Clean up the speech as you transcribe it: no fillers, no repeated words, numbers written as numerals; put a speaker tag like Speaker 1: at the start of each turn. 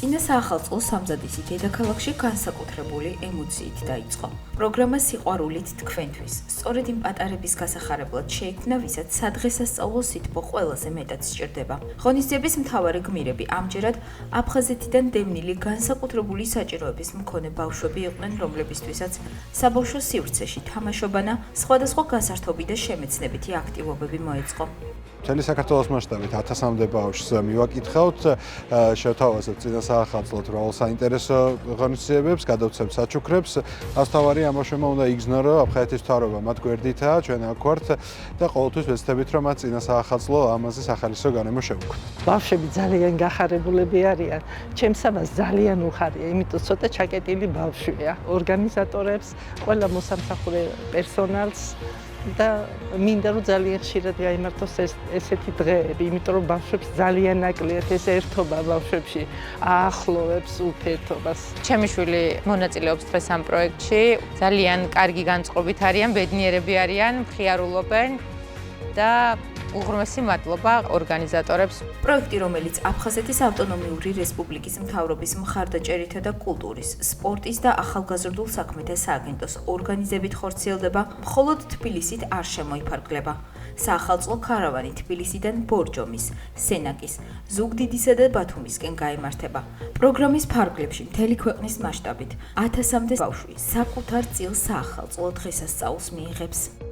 Speaker 1: წინა საახალწლო სამზადისი დედაქალაქში განსაკუთრებული ემოციით დაიწყო. პროგრამა სიყვარულით თქვენთვის. სწორედ იმ პატარების გასახარებლად შეიქმნა, ვისაც სადღესასწაულო სითბო ყველაზე მეტად სჭირდება. ღონისძიების მთავარი გმირები ამჯერად აფხაზეთიდან დევნილი განსაკუთრებული საჭიროების მქონე ბავშვები იყვნენ, რომლებისთვისაც საბავშვო სივრცეში თამაშობანა, სხვადასხვა გასართობი და შემეცნებითი აქტივობები მოეწყო.
Speaker 2: მთელი საქართველოს მასშტაბით 1000-მდე ბავშვს მივაკითხავთ, შევთავაზებთ წინა საახალწლოდ მრავალ საინტერესო ღონისძიებებს, გადავცემთ საჩუქრებს. ასთავარი ამ ბავშვებმა უნდა იგრძნონ, რომ აფხაზეთის მთავრობა მათ გვერდითაა, ჩვენ აქ ვართ და ყოველთვის ვეცდებით, რომ მათ წინა საახალწლო ამაზე სახალისო გარემო შევუქმნათ.
Speaker 3: ბავშვები ძალიან გახარებულები არიან. ჩემს ამას ძალიან უხარია, იმიტომ ცოტა ჩაკეტილი ბავშვია. ორგანიზატორებს, ყველა მოსამსახურე პერსონალს და მინდა რომ ძალიან ხშირად გაიმართოს ესეთი დღეები, იმიტომ რომ ბავშვებს ძალიან ნაკლიათ ეს ერთობა ბავშვებში აახლოვებს ურთიერთობას.
Speaker 4: ჩემი შვილი მონაწილეობს დღეს ამ პროექტში. ძალიან კარგი განწყობით არიან, ბედნიერები არიან, მხიარულობენ და უღრმესი მადლობა ორგანიზატორებს.
Speaker 1: პროექტი, რომელიც აფხაზეთის ავტონომიური რესპუბლიკის მთავრობის მხარდაჭერითა და კულტურის, სპორტის და ახალგაზრდულ საქმეთა სააგენტოს ორგანიზებით ხორციელდება, მხოლოდ თბილისით არ შემოიფარგლება. საახალწლო ქარავანი თბილისიდან ბორჯომის, სენაკის, ზუგდიდისა და ბათუმისკენ გაემართება. პროგრამის ფარგლებში მთელი ქვეყნის მასშტაბით 1000-მდე ბავშვი საკუთარ წილ საახალწლო დღესასწაულს მიიღებს.